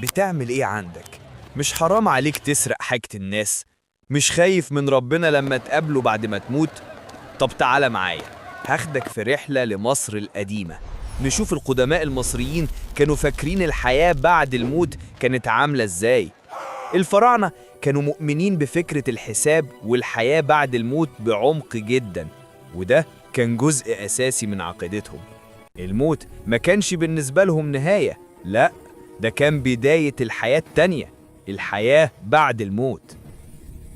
بتعمل ايه عندك؟ مش حرام عليك تسرق حاجة الناس؟ مش خايف من ربنا لما تقابله بعد ما تموت؟ طب تعالى معايا، هاخدك في رحلة لمصر القديمة، نشوف القدماء المصريين كانوا فاكرين الحياة بعد الموت كانت عاملة ازاي. الفراعنة كانوا مؤمنين بفكرة الحساب والحياة بعد الموت بعمق جدا، وده كان جزء أساسي من عقيدتهم. الموت ما كانش بالنسبة لهم نهاية، لا، ده كان بداية الحياة التانية، الحياة بعد الموت.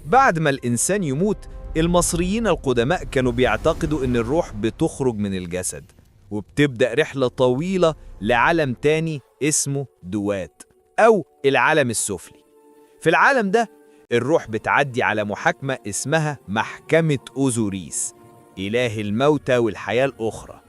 بعد ما الإنسان يموت، المصريين القدماء كانوا بيعتقدوا إن الروح بتخرج من الجسد وبتبدأ رحلة طويلة لعالم تاني اسمه دوات أو العالم السفلي. في العالم ده الروح بتعدي على محاكمة اسمها محكمة أوزوريس، إله الموتى والحياة الأخرى.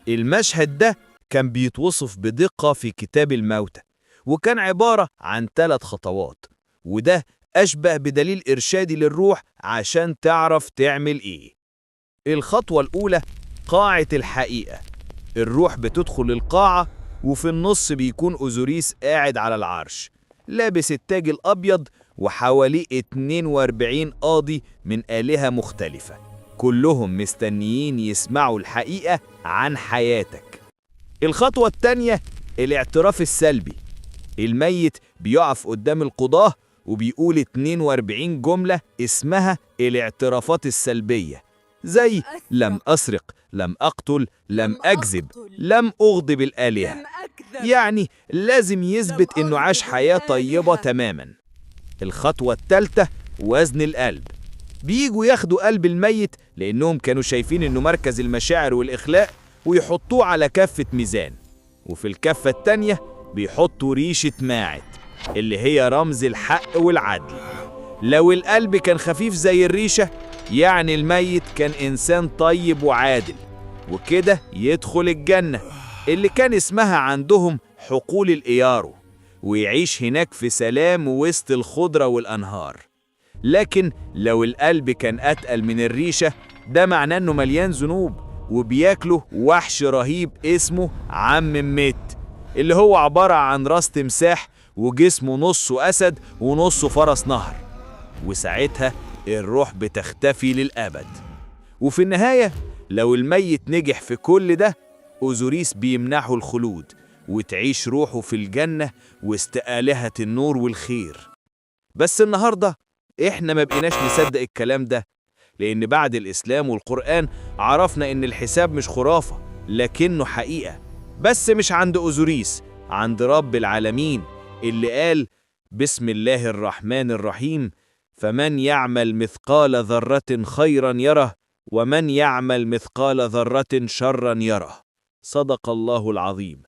المشهد ده كان بيتوصف بدقة في كتاب الموتى، وكان عبارة عن 3 خطوات، وده أشبه بدليل إرشادي للروح عشان تعرف تعمل إيه. الخطوة الأولى قاعة الحقيقة. الروح بتدخل القاعة، وفي النص بيكون أوزوريس قاعد على العرش لابس التاج الأبيض، وحواليه 42 قاضي من آلهة مختلفة، كلهم مستنيين يسمعوا الحقيقة عن حياتك. الخطوة التانية الاعتراف السلبي. الميت بيقف قدام القضاة وبيقول 42 جملة اسمها الاعترافات السلبية، زي لم أسرق، لم أقتل، لم أكذب، لم أغضب الآلهة. يعني لازم يثبت إنه عاش حياة طيبة تماما. الخطوة الثالثة وزن القلب. بييجوا ياخدوا قلب الميت لأنهم كانوا شايفين إنه مركز المشاعر والإخلاق، ويحطوه على كفة ميزان، وفي الكفة التانية بيحطوا ريشة ماعد اللي هي رمز الحق والعدل. لو القلب كان خفيف زي الريشة، يعني الميت كان إنسان طيب وعادل، وكده يدخل الجنة اللي كان اسمها عندهم حقول الإيارو، ويعيش هناك في سلام وسط الخضرة والأنهار. لكن لو القلب كان أتقل من الريشة، ده معناه إنه مليان ذنوب وبياكله وحش رهيب اسمه عم ميت، اللي هو عبارة عن راس تمساح وجسمه نصه أسد ونصه فرس نهر، وساعتها الروح بتختفي للأبد. وفي النهاية لو الميت نجح في كل ده، أوزوريس بيمنحه الخلود وتعيش روحه في الجنة وسط آلهة النور والخير. بس النهاردة إحنا ما بقيناش نصدق الكلام ده، لأن بعد الإسلام والقرآن عرفنا إن الحساب مش خرافة لكنه حقيقة، بس مش عند أوزوريس، عند رب العالمين اللي قال بسم الله الرحمن الرحيم: فمن يعمل مثقال ذرة خيرا يره، ومن يعمل مثقال ذرة شرا يره. صدق الله العظيم.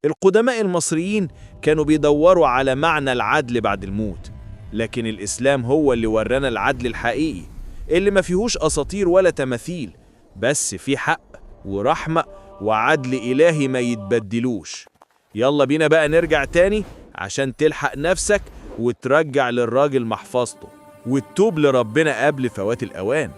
القدماء المصريين كانوا بيدوروا على معنى العدل بعد الموت، لكن الإسلام هو اللي ورانا العدل الحقيقي اللي ما فيهوش أساطير ولا تماثيل، بس في حق ورحمة وعدل إلهي ما يتبدلوش. يلا بينا بقى نرجع تاني عشان تلحق نفسك وترجع للراجل محفظته وتتوب لربنا قبل فوات الأوان.